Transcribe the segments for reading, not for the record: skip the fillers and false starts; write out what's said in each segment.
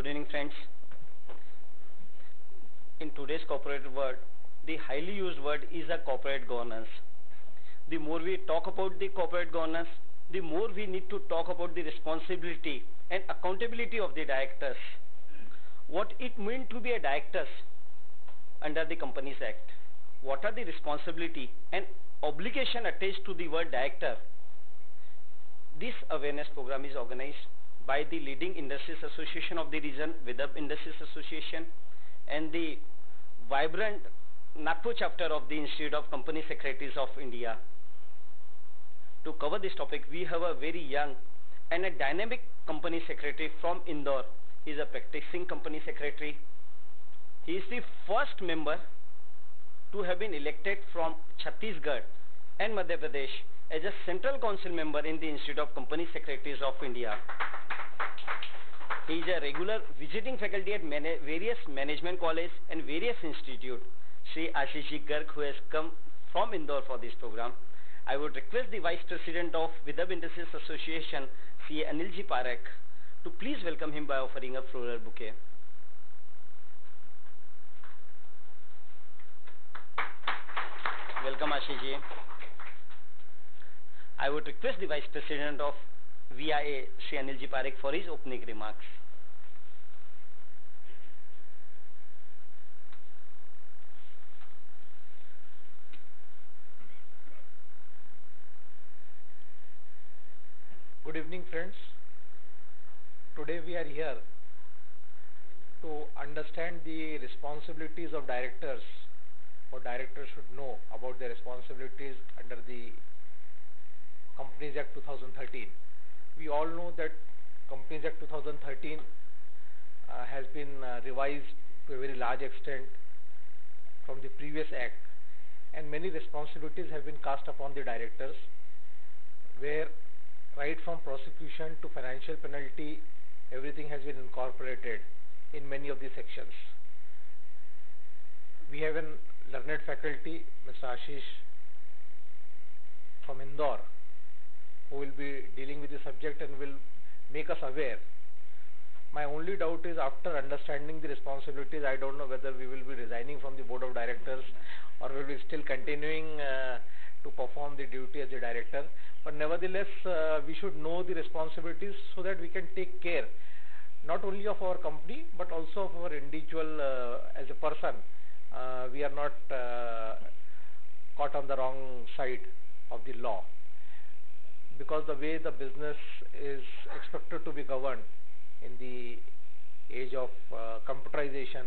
Good evening, friends. In today's corporate world, the highly used word is a corporate governance. The more we talk about the corporate governance, the more we need to talk about the responsibility and accountability of the directors. What it means to be a director under the Companies Act. What are the responsibility and obligation attached to the word director? This awareness program is organized by the leading industries association of the region, Vidarbha Industries Association, and the vibrant Nagpur chapter of the Institute of Company Secretaries of India. To cover this topic, we have a very young and a dynamic company secretary from Indore. He is a practicing company secretary. He is the first member to have been elected from Chhattisgarh and Madhya Pradesh as a Central Council member in the Institute of Company Secretaries of India. He is a regular visiting faculty at various management colleges and various institutes. Shri Ashish Garg, who has come from Indore for this program. I would request the Vice President of Vidarbha Industries Association, C. Anilji Parekh, to please welcome him by offering a floral bouquet. Welcome, Ashish. I would request the Vice President of VIA, Shri Anilji Parekh, for his opening remarks. Good evening, friends. Today we are here to understand the responsibilities of directors. What directors should know about their responsibilities under the Companies Act 2013. We all know that Companies Act 2013 has been revised to a very large extent from the previous act, and many responsibilities have been cast upon the directors, where right from prosecution to financial penalty, everything has been incorporated in many of the sections. We have a learned faculty, Mr. Ashish from Indore, who will be dealing with the subject and will make us aware. My only doubt is, after understanding the responsibilities, I don't know whether we will be resigning from the board of directors or will be still continuing to perform the duty as a director. But nevertheless, we should know the responsibilities so that we can take care not only of our company but also of our individual as a person. We are not caught on the wrong side of the law, because the way the business is expected to be governed in the age of computerization,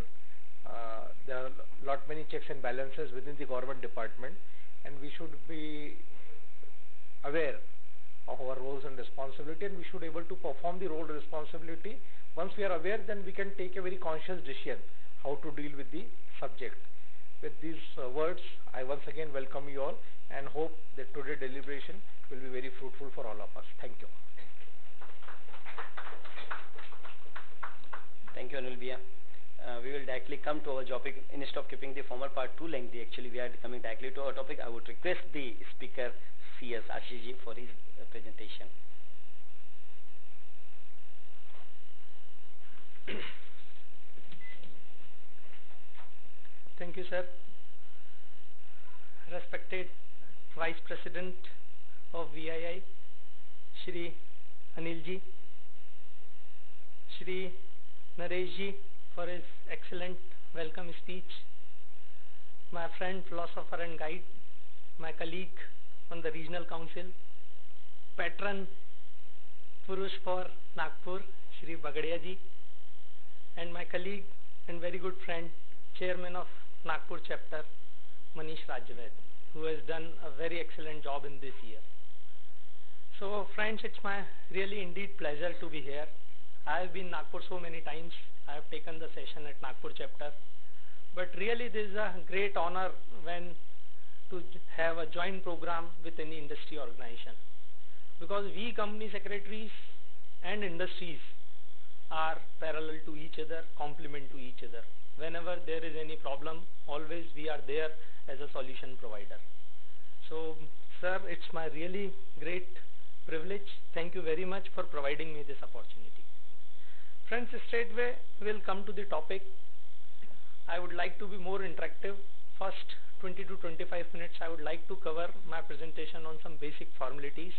there are lot many checks and balances within the government department, and we should be aware of our roles and responsibility, and we should be able to perform the role and responsibility. Once we are aware, then we can take a very conscious decision how to deal with the subject. With these words, I once again welcome you all and hope that today's deliberation will be very fruitful for all of us. Thank you. Thank you, Anil Bhaiya. We will directly come to our topic. Instead of keeping the former part too lengthy, actually we are coming directly to our topic. I would request the speaker, C.S. Ashish, for his presentation. Thank you, sir. Respected Vice President of VII, Shri Anilji, Shri Nareshji, for his excellent welcome speech, my friend, philosopher and guide, my colleague on the Regional Council, patron Purush for Nagpur, Shri Bagadia ji, and my colleague and very good friend, Chairman of Nagpur chapter, Manish Rajyaved, who has done a very excellent job in this year. So friends, it's my really indeed pleasure to be here. I have been Nagpur so many times. I have taken the session at Nagpur chapter, but really this is a great honor when to have a joint program with any industry organization, because we company secretaries and industries are parallel to each other, complement to each other. Whenever there is any problem, always we are there as a solution provider. So sir, it's my really great privilege. Thank you very much for providing me this opportunity. Friends, straightway we'll come to the topic. I would like to be more interactive. First 20 to 25 minutes I would like to cover my presentation on some basic formalities.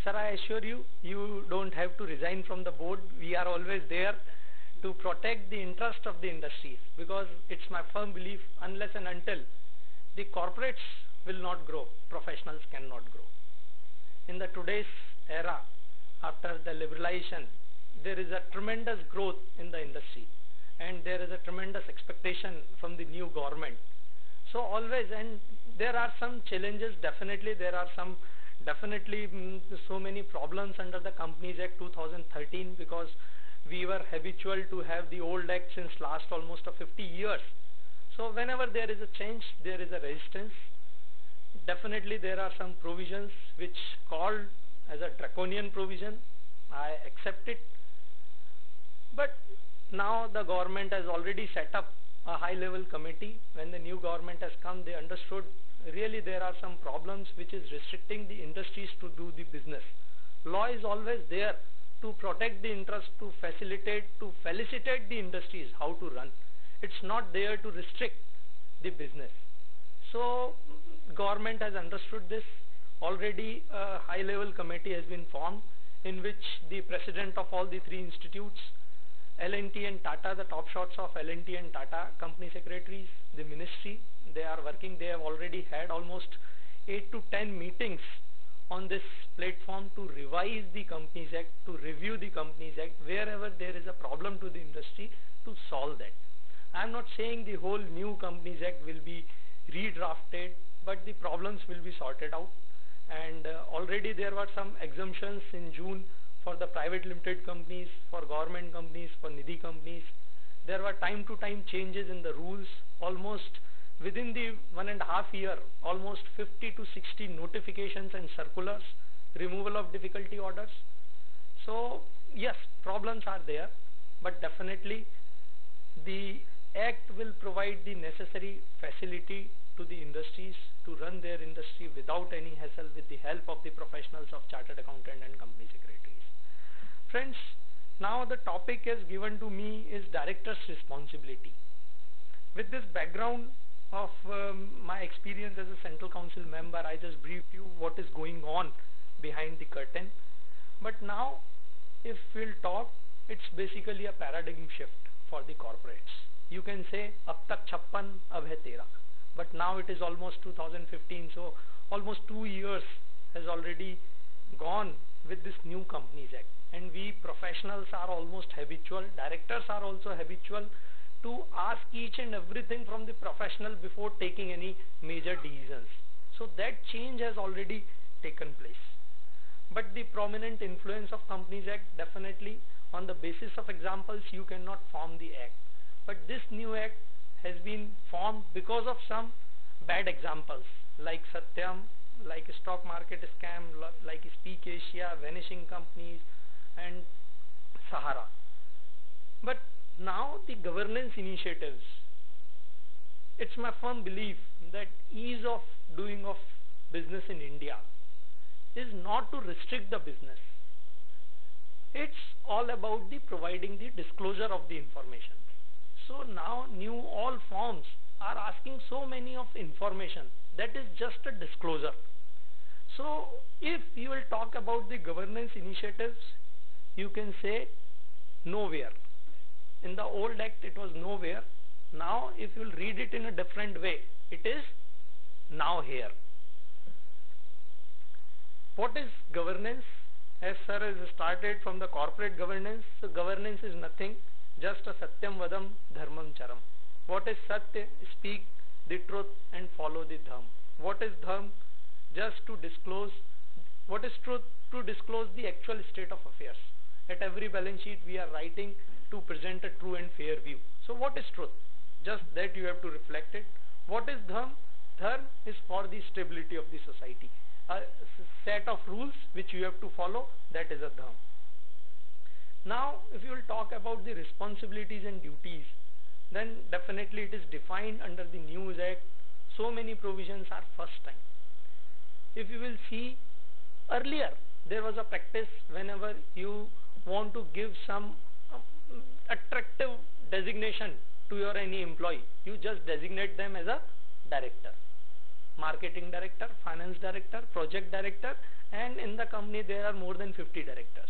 Sir, I assure you, you don't have to resign from the board. We are always there to protect the interest of the industries, because it's my firm belief, unless and until the corporates will not grow, professionals cannot grow. In the today's era, after the liberalization, there is a tremendous growth in the industry, and there is a tremendous expectation from the new government. So always, and there are some challenges, definitely there are some so many problems under the Companies Act 2013, because we were habitual to have the old act since last almost 50 years. So whenever there is a change, there is a resistance. Definitely there are some provisions which called as a draconian provision. I accept it. But now the government has already set up a high level committee. When the new government has come, they understood really there are some problems which is restricting the industries to do the business. Law is always there to protect the interest, to facilitate, to felicitate the industries how to run. It's not there to restrict the business. So government has understood this. Already a high level committee has been formed, in which the president of all the three institutes, L&T and Tata, the top shots of L&T and Tata, company secretaries, the ministry, they are working. They have already had almost 8 to 10 meetings on this platform to revise the Companies Act, to review the Companies Act, wherever there is a problem to the industry, to solve that. I am not saying the whole new Companies Act will be redrafted, but the problems will be sorted out. And already there were some exemptions in June for the private limited companies, for government companies, for Nidhi companies. There were time to time changes in the rules. Almost within the 1.5 years, almost 50 to 60 notifications and circulars, removal of difficulty orders. So yes, problems are there, but definitely the Act will provide the necessary facility to the industries to run their industry without any hassle, with the help of the professionals of chartered accountant and company secretaries. Friends, now the topic is given to me is director's responsibility. With this background of my experience as a Central Council member, I just briefed you what is going on behind the curtain. But now, if we'll talk, it's basically a paradigm shift for the corporates. You can say, ab tak 56, ab hai 13. But now it is almost 2015, so almost 2 years has already gone with this new Companies Act. And we professionals are almost habitual, directors are also habitual to ask each and everything from the professional before taking any major decisions. So that change has already taken place. But the prominent influence of Companies Act, definitely on the basis of examples you cannot form the act. But this new act has been formed because of some bad examples like Satyam, like stock market scam, like Speak Asia, vanishing companies and Sahara. But now the governance initiatives, it's my firm belief that ease of doing of business in India is not to restrict the business. It's all about the providing the disclosure of the information. So now all forms are asking so many of information that is just a disclosure. So if you will talk about the governance initiatives, you can say nowhere. In the old act it was nowhere. Now if you will read it in a different way, it is now here. What is governance? As sir has started from the corporate governance, so governance is nothing, just a satyam vadam dharmam charam. What is satya? Speak the truth and follow the dharma. What is dharma? Just to disclose. What is truth? To disclose the actual state of affairs. At every balance sheet we are writing to present a true and fair view. So what is truth? Just that you have to reflect it. What is dharma? Dharma is for the stability of the society. A set of rules which you have to follow, that is a dharma. Now if you will talk about the responsibilities and duties, then definitely it is defined under the News Act. So many provisions are first time. If you will see, earlier there was a practice whenever you want to give some attractive designation to your any employee. You just designate them as a director, marketing director, finance director, project director, and in the company there are more than 50 directors.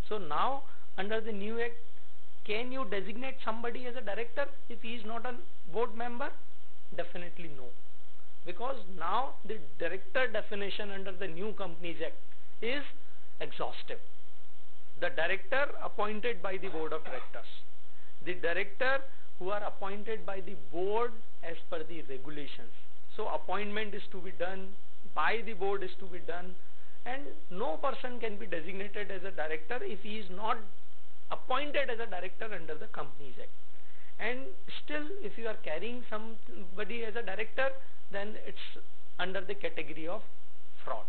So now under the new act, can you designate somebody as a director if he is not a board member? Definitely no. Because now the director definition under the new Companies Act is exhaustive. The director appointed by the board of directors, the director who are appointed by the board as per the regulations. So appointment is to be done, by the board is to be done, and no person can be designated as a director if he is not appointed as a director under the Companies Act. And still, if you are carrying somebody as a director, then it's under the category of fraud.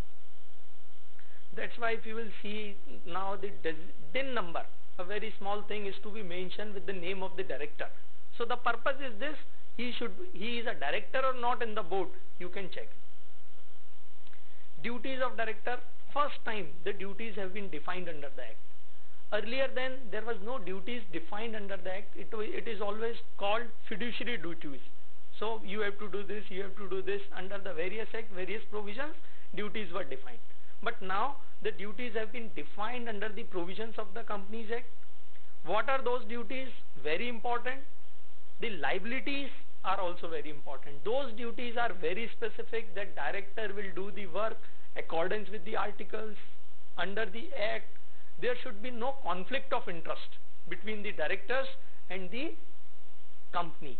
That's why if you will see now the DIN number, a very small thing is to be mentioned with the name of the director. So the purpose is this, he is a director or not in the board, you can check. Duties of director, first time the duties have been defined under the act. Earlier then there was no duties defined under the act, it is always called fiduciary duties. So you have to do this, you have to do this, under the various act, various provisions, duties were defined. But now the duties have been defined under the provisions of the Companies Act. What are those duties? Very important. The liabilities are also very important. Those duties are very specific, that director will do the work accordance with the articles under the act. There should be no conflict of interest between the directors and the company,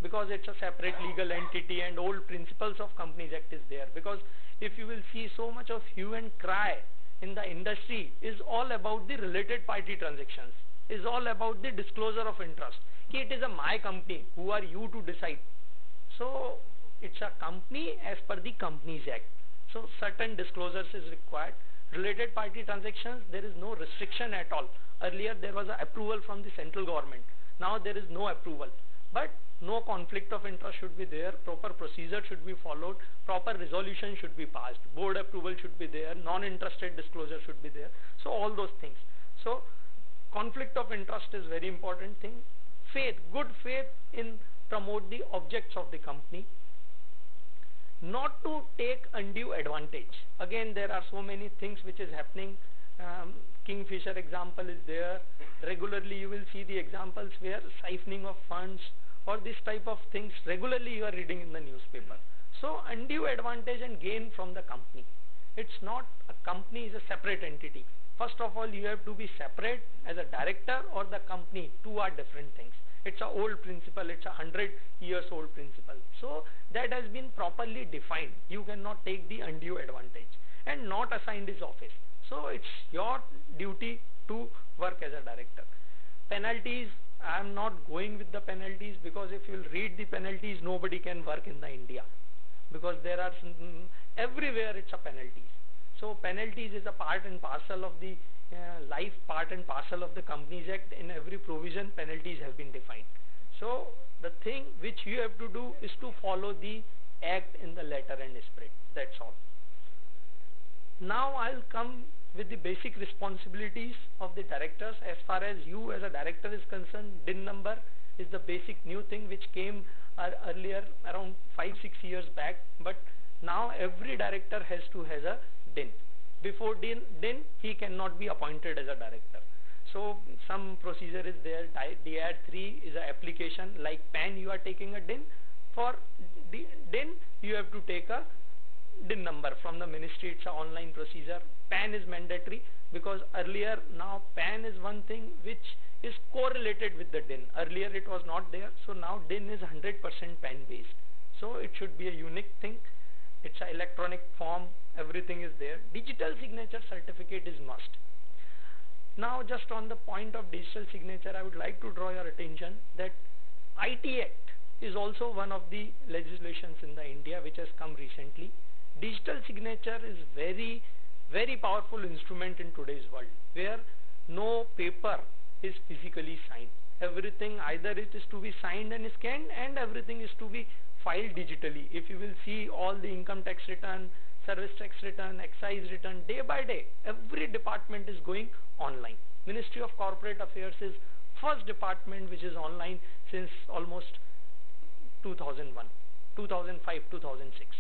because it's a separate legal entity and old principles of Companies Act is there. Because if you will see, so much of hue and cry in the industry is all about the related party transactions, is all about the disclosure of interest. It is my company, who are you to decide? So it's a company as per the Companies Act. So certain disclosures is required. Related party transactions, there is no restriction at all. Earlier there was an approval from the central government. Now there is no approval. But no conflict of interest should be there, proper procedure should be followed, proper resolution should be passed, board approval should be there, non-interested disclosure should be there. So all those things. So conflict of interest is very important thing. Faith, good faith in promote the objects of the company. Not to take undue advantage. Again, there are so many things which is happening. Kingfisher example is there. Regularly you will see the examples where siphoning of funds or this type of things regularly you are reading in the newspaper. So undue advantage and gain from the company. It's not, a company is a separate entity. First of all, you have to be separate as a director or the company. Two are different things. It's an old principle, it's a 100 years old principle. So that has been properly defined. You cannot take the undue advantage and not assigned his office. So it's your duty to work as a director. Penalties, I am not going with the penalties, because if you will read the penalties, nobody can work in the India, because there are everywhere it's a penalties. So penalties is a part and parcel of the life, part and parcel of the Companies Act. In every provision, penalties have been defined. So the thing which you have to do is to follow the act in the letter and spirit. That's all. Now I'll come with the basic responsibilities of the directors. As far as you as a director is concerned, DIN number is the basic new thing which came earlier around 5-6 years back, but now every director has to have a DIN. Before DIN, he cannot be appointed as a director. So some procedure is there. DIAD 3 is an application like PAN. You are taking a DIN. For DIN, you have to take a DIN number from the ministry. It's an online procedure. PAN is mandatory, because earlier, now PAN is one thing which is correlated with the DIN. Earlier it was not there. So now DIN is 100% PAN based. So it should be a unique thing. It's an electronic form, everything is there. Digital signature certificate is must. Now just on the point of digital signature, I would like to draw your attention that IT Act is also one of the legislations in the India which has come recently. Digital signature is very, very powerful instrument in today's world, where no paper is physically signed. Everything, either it is to be signed and scanned, and everything is to be filed digitally. If you will see all the income tax return, service tax return, excise return, day by day, every department is going online. Ministry of Corporate Affairs is first department which is online since almost 2001, 2005, 2006.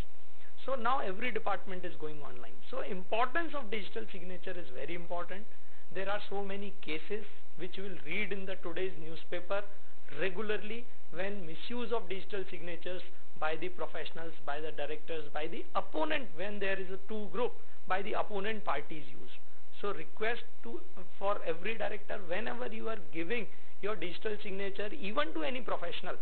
So now every department is going online. So importance of digital signature is very important. There are so many cases which you will read in the today's newspaper regularly when misuse of digital signatures by the professionals, by the directors, by the opponent, when there is a two group, by the opponent parties used. So request for every director, whenever you are giving your digital signature even to any professional,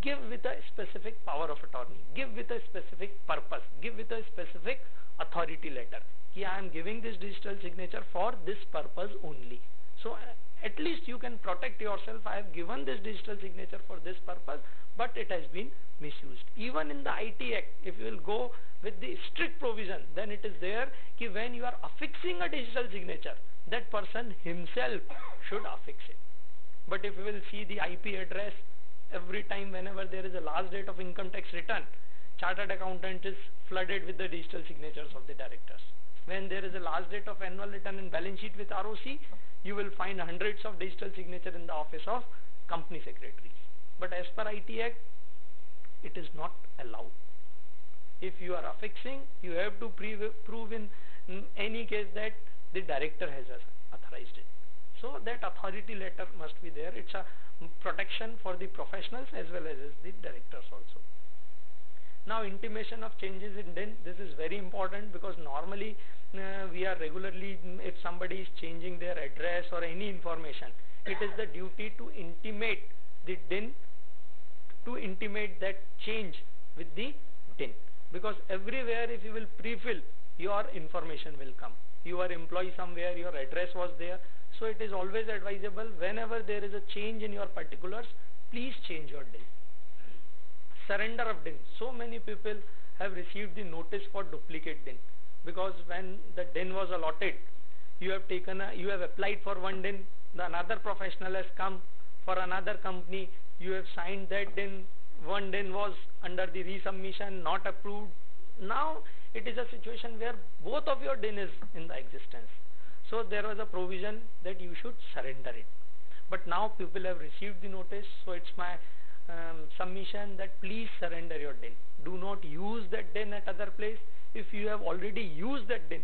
give with a specific power of attorney, give with a specific purpose, give with a specific authority letter. Ki I am giving this digital signature for this purpose only. So at least you can protect yourself. I have given this digital signature for this purpose, but it has been misused. Even in the IT Act, if you will go with the strict provision, then it is there ki when you are affixing a digital signature, that person himself should affix it. But if you will see the IP address, every time whenever there is a last date of income tax return, chartered accountant is flooded with the digital signatures of the directors. When there is a last date of annual return and balance sheet with ROC, you will find hundreds of digital signature in the office of company secretaries. But as per IT Act, it is not allowed. If you are affixing, you have to prove in any case that the director has authorized it. So that authority letter must be there. It's a protection for the professionals as well as the directors also. Now intimation of changes in DIN, this is very important because normally we are regularly, if somebody is changing their address or any information, it is the duty to intimate the DIN, to intimate that change with the DIN. Because everywhere if you will pre-fill, your information will come. You are employee somewhere, your address was there. So it is always advisable whenever there is a change in your particulars, please change your DIN. Surrender of DIN. So many people have received the notice for duplicate DIN because when the DIN was allotted, you have applied for one DIN, the another professional has come for another company, you have signed that DIN, one DIN was under the resubmission, not approved. Now it is a situation where both of your DIN is in the existence. So there was a provision that you should surrender it. But now people have received the notice, so it's my submission that please surrender your DIN. Do not use that DIN at other place. If you have already used that DIN,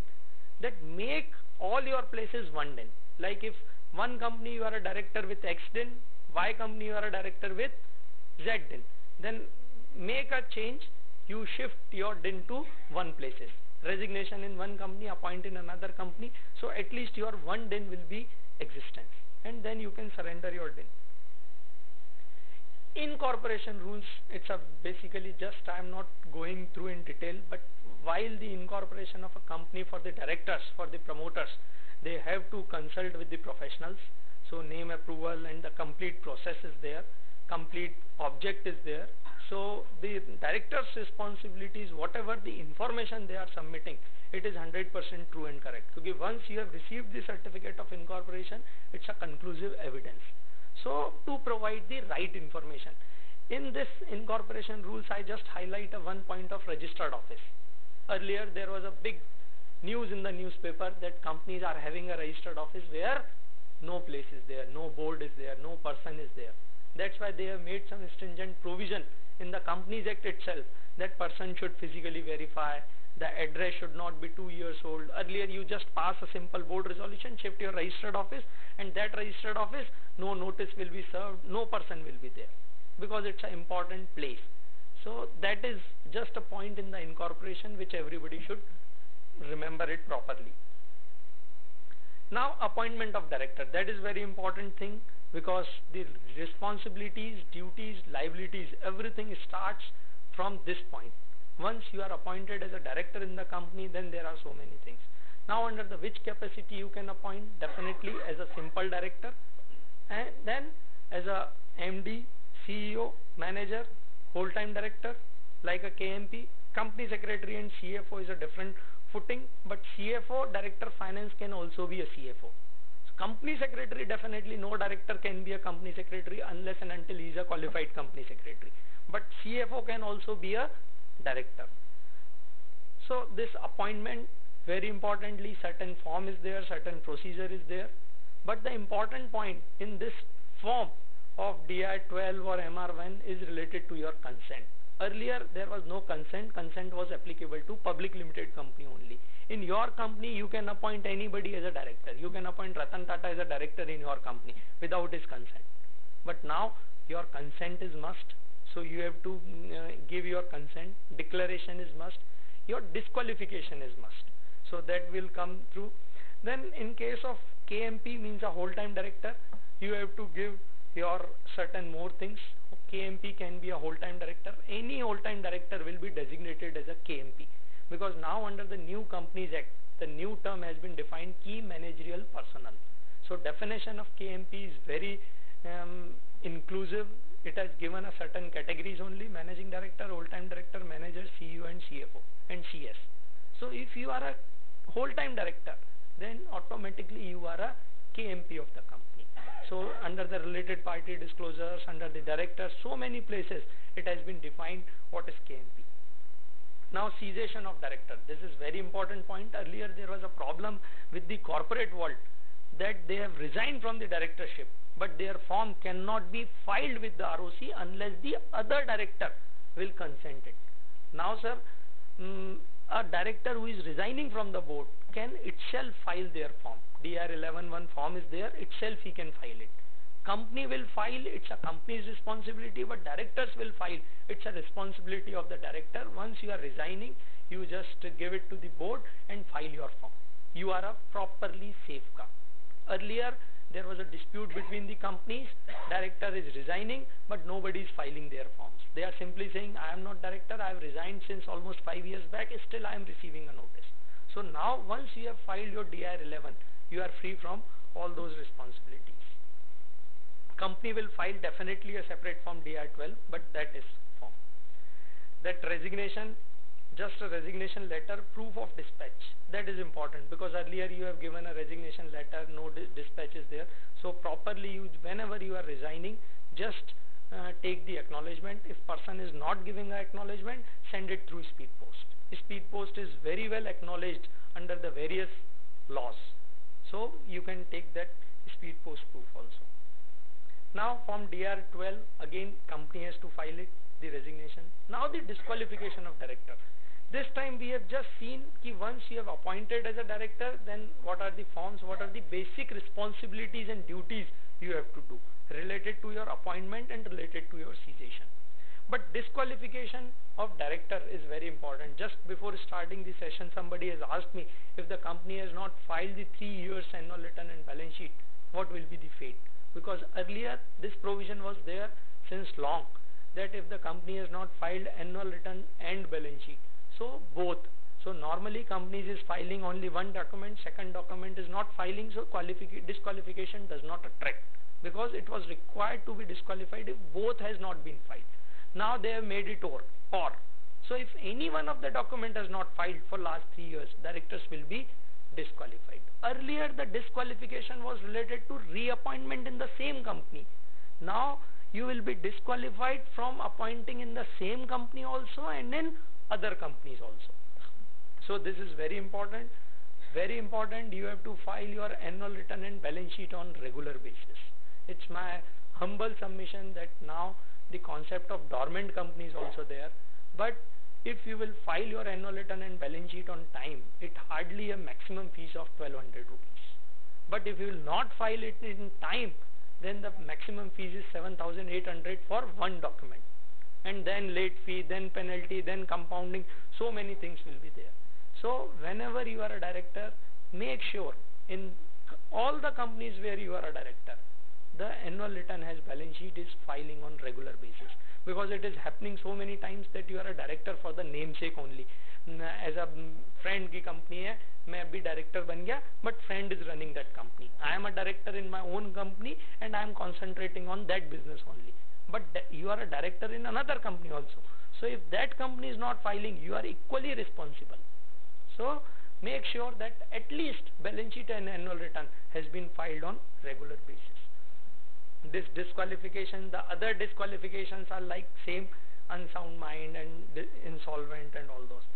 that make all your places one DIN. Like if one company you are a director with X DIN, Y company you are a director with Z DIN, then make a change, you shift your DIN to one places. Resignation in one company, appoint in another company, so at least your one DIN will be existence, and then you can surrender your DIN. Incorporation rules, it's a basically just, I am not going through in detail, but while the incorporation of a company for the directors, for the promoters, they have to consult with the professionals, so name approval and the complete process is there, complete object is there. So the director's responsibility is whatever the information they are submitting, it is 100% true and correct. So once you have received the certificate of incorporation, it's a conclusive evidence. So to provide the right information. In this incorporation rules, I just highlight one point of registered office. Earlier there was a big news in the newspaper that companies are having a registered office where no place is there, no board is there, no person is there. That's why they have made some stringent provision in the Companies Act itself that person should physically verify, the address should not be 2 years old. Earlier you just pass a simple board resolution, shift your registered office, and that registered office, no notice will be served, no person will be there because it's an important place. So that is just a point in the incorporation which everybody should remember it properly. Now appointment of director, that is very important thing because the responsibilities, duties, liabilities, everything starts from this point. Once you are appointed as a director in the company, then there are so many things. Now under the which capacity you can appoint? Definitely as a simple director, and then as a MD, CEO, manager, whole-time director like a KMP. Company secretary and CFO is a different footing, but CFO, director finance, can also be a CFO. Company secretary, definitely no director can be a company secretary unless and until he is a qualified company secretary. But CFO can also be a director. So this appointment, very importantly, certain form is there, certain procedure is there. But the important point in this form of DR12 or MR1 is related to your consent. Earlier there was no consent. Consent was applicable to public limited company only. In your company you can appoint anybody as a director. You can appoint Ratan Tata as a director in your company without his consent. But now your consent is must. So you have to give your consent. Declaration is must. Your disqualification is must. So that will come through. Then in case of KMP, means a whole-time director, you have to give your certain more things. KMP can be a whole-time director. Any whole-time director will be designated as a KMP, because now under the new Companies Act, the new term has been defined, key managerial personnel. So definition of KMP is very inclusive. It has given a certain categories only: managing director, whole-time director, manager, CEO and CFO and CS. So if you are a whole-time director, then automatically you are a KMP of the company. So under the related party disclosures, under the director, so many places it has been defined what is KMP. Now cessation of director. This is very important point. Earlier there was a problem with the corporate world that they have resigned from the directorship, but their form cannot be filed with the ROC unless the other director will consent it. Now sir, a director who is resigning from the board can itself file their form. DR11 form is there, itself he can file it. Company will file, it's a company's responsibility, but directors will file, it's a responsibility of the director. Once you are resigning, you just give it to the board and file your form. You are a properly safeguarded. Earlier there was a dispute between the companies, director is resigning but nobody is filing their forms. They are simply saying, I am not director, I have resigned since almost 5 years back, still I am receiving a notice. So now once you have filed your DR11, you are free from all those responsibilities. Company will file definitely a separate form DR12, but that is form. That resignation, just a resignation letter, proof of dispatch, that is important, because earlier you have given a resignation letter, no dispatch is there. So properly, whenever you are resigning, just take the acknowledgement. If person is not giving an acknowledgement, send it through speed post. Speed post is very well acknowledged under the various laws. So you can take that speed post proof also. Now from DR12, again company has to file it, the resignation. Now the disqualification of director. This time we have just seen that once you have appointed as a director, then what are the forms, what are the basic responsibilities and duties you have to do related to your appointment and related to your cessation. But disqualification of director is very important. Just before starting the session, somebody has asked me, if the company has not filed the 3 years annual return and balance sheet, what will be the fate? Because earlier this provision was there since long, that if the company has not filed annual return and balance sheet, so both. So normally companies is filing only one document, second document is not filing, so disqualification does not attract, because it was required to be disqualified if both has not been filed. Now they have made it or. So if any one of the document has not filed for last 3 years, directors will be disqualified. Earlier the disqualification was related to reappointment in the same company. Now you will be disqualified from appointing in the same company also and in other companies also. So this is very important. Very important, you have to file your annual return and balance sheet on regular basis. It's my humble submission that now the concept of dormant company is also there, but if you will file your annual return and balance sheet on time, it hardly a maximum fees of 1200 rupees. But if you will not file it in time, then the maximum fees is 7800 for one document, and then late fee, then penalty, then compounding, so many things will be there. So whenever you are a director, make sure in all the companies where you are a director, the annual return has balance sheet is filing on regular basis, because it is happening so many times that you are a director for the namesake only. As a friend की company है, मैं अभी director बन गया, but friend is running that company. I am a director in my own company and I am concentrating on that business only. But you are a director in another company also. So if that company is not filing, you are equally responsible. So make sure that at least balance sheet and annual return has been filed on regular basis. This disqualification, the other disqualifications are like same, unsound mind and insolvent and all those things.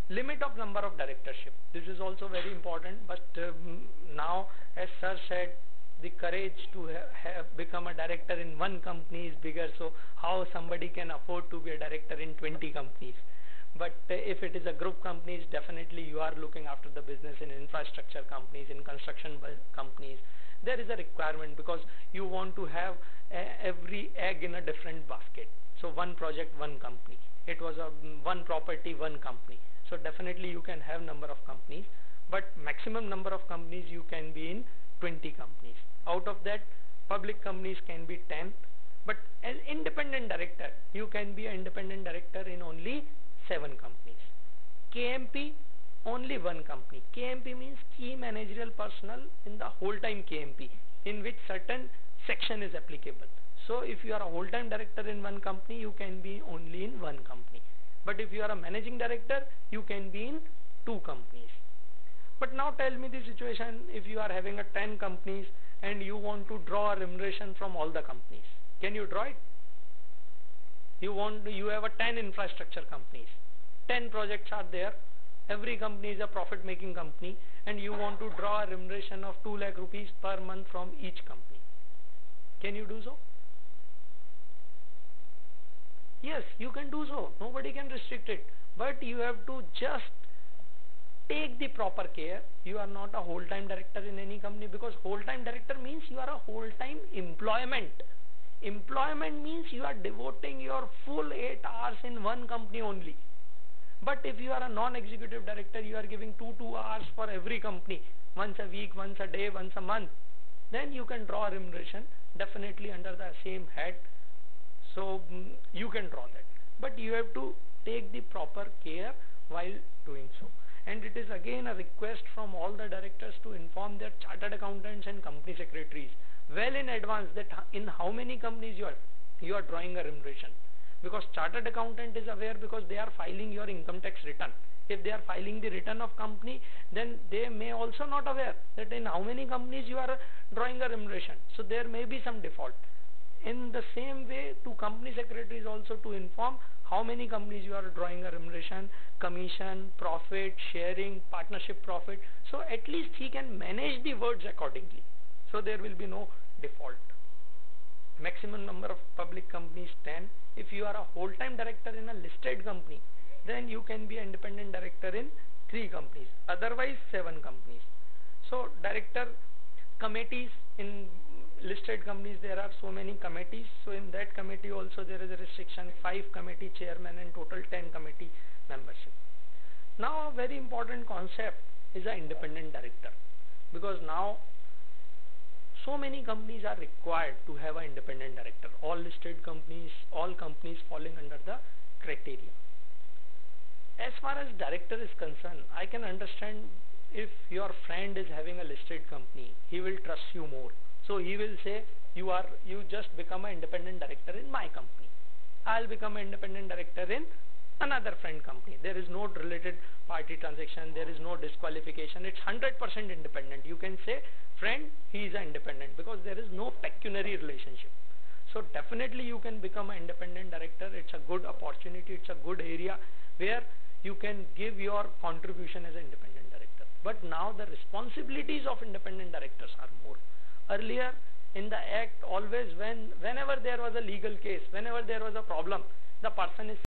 Limit of number of directorship. This is also very important, but now as sir said, the courage to have become a director in one company is bigger, so how somebody can afford to be a director in 20 companies? But if it is a group companies, definitely you are looking after the business in infrastructure companies, in construction companies. There is a requirement because you want to have every egg in a different basket. So one project, one company. It was a one property, one company. So definitely you can have number of companies, but maximum number of companies you can be in 20 companies. Out of that, public companies can be 10, but as independent director, you can be an independent director in only 7 companies. KMP, only one company. KMP means key managerial personnel in the whole time KMP, in which certain section is applicable. So if you are a whole time director in one company, you can be only in one company. But if you are a managing director, you can be in 2 companies. But now tell me the situation if you are having a 10 companies and you want to draw a remuneration from all the companies. Can you draw it? You have a 10 infrastructure companies. 10 projects are there. Every company is a profit making company and you want to draw a remuneration of 2 lakh rupees per month from each company. Can you do so? Yes, you can do so. Nobody can restrict it. But you have to just take the proper care. You are not a whole-time director in any company, because whole-time director means you are a whole-time employment. Employment means you are devoting your full 8 hours in one company only. But if you are a non-executive director, you are giving 2 hours for every company, once a week, once a day, once a month, then you can draw a remuneration definitely under the same head. So you can draw that. But you have to take the proper care while doing so. And it is again a request from all the directors to inform their chartered accountants and company secretaries well in advance that in how many companies you are drawing a remuneration. Because chartered accountant is aware because they are filing your income tax return. If they are filing the return of company, then they may also not aware that in how many companies you are drawing a remuneration. So there may be some default. In the same way, to company secretaries also to inform how many companies you are drawing a remuneration, commission, profit, sharing, partnership profit. So at least he can manage the words accordingly. So there will be no default. Maximum number of public companies 10. If you are a whole-time director in a listed company, then you can be an independent director in 3 companies. Otherwise 7 companies. So director committees in listed companies, there are so many committees. So in that committee also there is a restriction, 5 committee chairmen and total 10 committee membership. Now a very important concept is an independent director, because now so many companies are required to have an independent director. All listed companies, all companies falling under the criteria. As far as director is concerned, I can understand if your friend is having a listed company, he will trust you more. So he will say, you just become an independent director in my company. I'll become an independent director in another friend company. There is no related party transaction, there is no disqualification. It's 100% independent. You can say, friend, he is an independent, because there is no pecuniary relationship. So definitely you can become an independent director. It's a good opportunity. It's a good area where you can give your contribution as an independent director. But now the responsibilities of independent directors are more. Earlier in the act, always whenever there was a legal case, whenever there was a problem, the person is